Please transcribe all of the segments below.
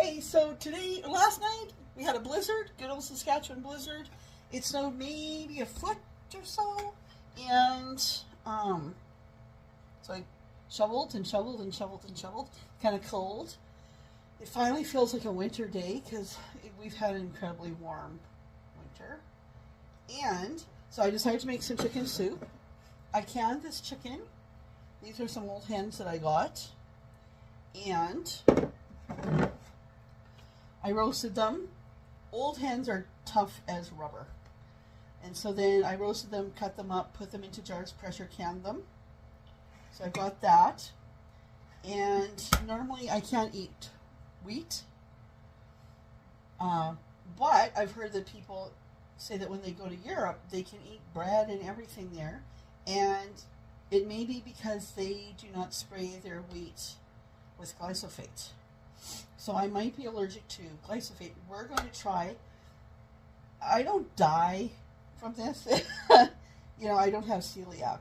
Okay, so last night, we had a blizzard, good old Saskatchewan blizzard. It snowed maybe a foot or so, and so I shoveled and shoveled and shoveled and shoveled. Kind of cold. It finally feels like a winter day because we've had an incredibly warm winter. And so I decided to make some chicken soup. I canned this chicken. These are some old hens that I got. And I roasted them. Old hens are tough as rubber. And so then I roasted them, cut them up, put them into jars, pressure canned them. So I got that. And normally I can't eat wheat. But I've heard that people say that when they go to Europe, they can eat bread and everything there. And it may be because they do not spray their wheat with glyphosate. So I might be allergic to glyphosate. We're going to try. I don't die from this. I don't have celiac.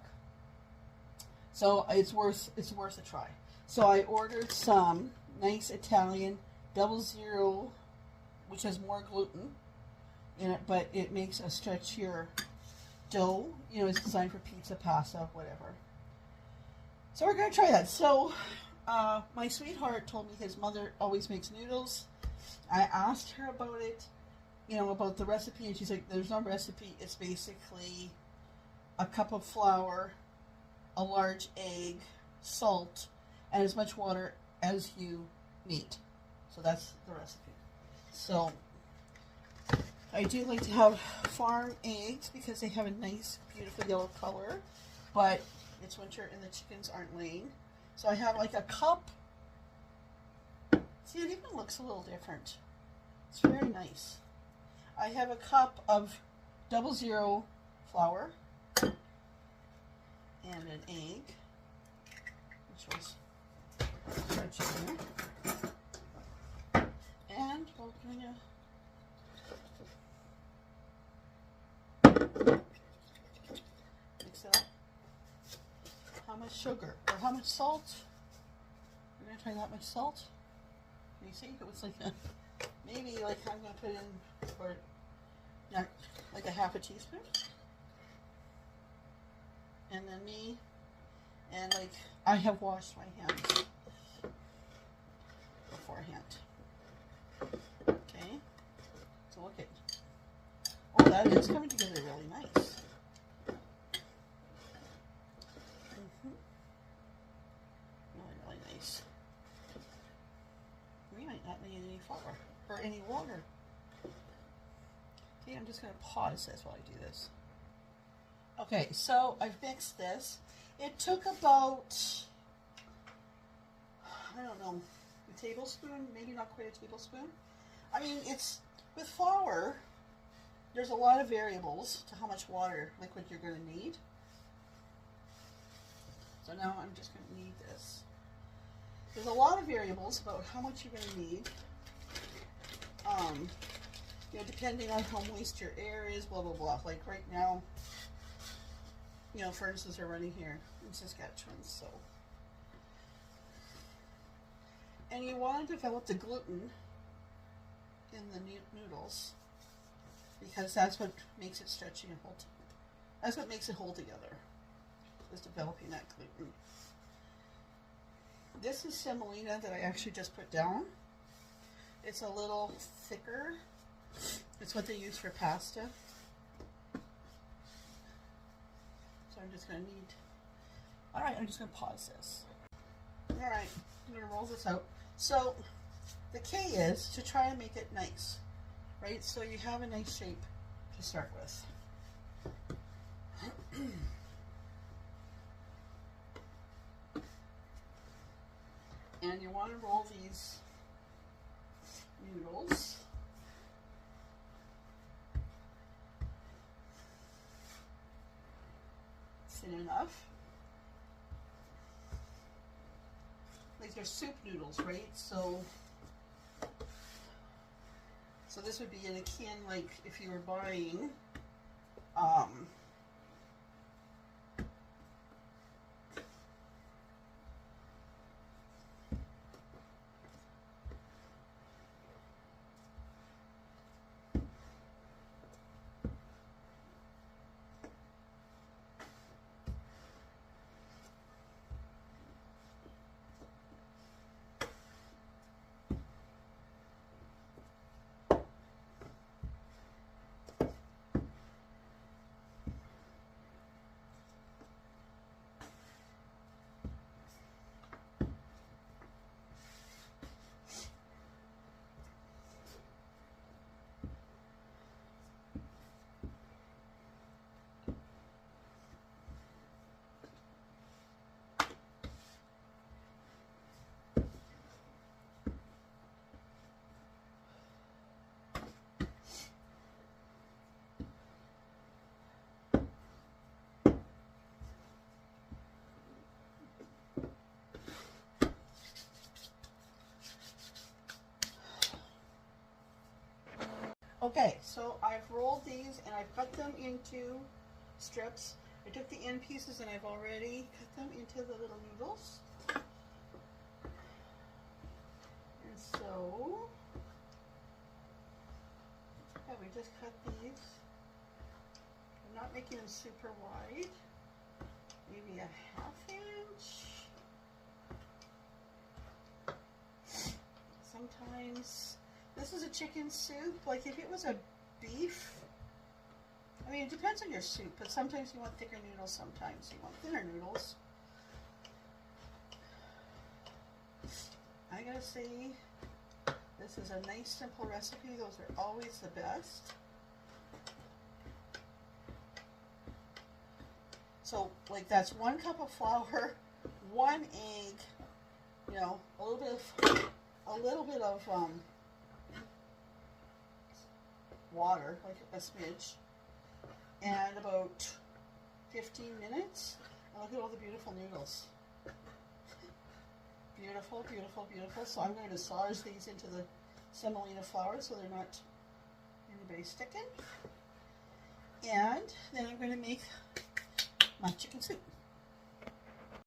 So it's worth a try. So I ordered some nice Italian 00, which has more gluten in it, but it makes a stretchier dough. It's designed for pizza, pasta, whatever. So we're going to try that. So my sweetheart told me his mother always makes noodles. I asked her about it, about the recipe, and she's like, there's no recipe. It's basically a cup of flour, a large egg, salt, and as much water as you need. So that's the recipe. So I do like to have farm eggs because they have a nice, beautiful yellow color, but it's winter and the chickens aren't laying. So I have like a cup. See, it even looks a little different. It's very nice. I have a cup of 00 flour and an egg, which was stretched in there. And we're going to mix it up. How much sugar or how much salt? We're going to try that much salt. Can you see? It was like maybe like I'm going to put in for like a half a teaspoon. And then me, and like I have washed my hands beforehand. Okay, so look at, oh, that is coming together really nice. Really nice. We might not need any flour or any water. Okay, I'm just going to pause this while I do this. Okay, so I've mixed this. It took about, I don't know, a tablespoon, maybe not quite a tablespoon. I mean, it's, with flour, there's a lot of variables to how much water, liquid you're going to need. So now I'm just going to knead this. There's a lot of variables about how much you're going to need. Depending on how moist your air is, blah, blah, blah. Like right now, furnaces are running here in Saskatchewan, so. And you want to develop the gluten in the noodles because that's what makes it stretchy and hold. That's what makes it hold together, is developing that gluten. This is semolina that I actually just put down. It's a little thicker. It's what they use for pasta. So I'm just going to knead. Alright, I'm just going to pause this. Alright, I'm going to roll this out. So the key is to try and make it nice, right? So you have a nice shape to start with. And you want to roll these noodles. Thin enough. Like they're soup noodles, right? So this would be in akin like if you were buying Okay, so I've rolled these and I've cut them into strips. I took the end pieces and I've already cut them into the little noodles. And so, yeah, we just cut these. I'm not making them super wide. Maybe a ½ inch. Sometimes, this is a chicken soup. Like if it was a beef, I mean, it depends on your soup, but sometimes you want thicker noodles, sometimes you want thinner noodles. I gotta say, this is a nice simple recipe. Those are always the best. So, like, that's 1 cup of flour, 1 egg, you know, a little bit of water, like a smidge, and about 15 minutes. And look at all the beautiful noodles. Beautiful, beautiful, beautiful. So I'm going to massage these into the semolina flour so they're not anybody sticking. And then I'm going to make my chicken soup.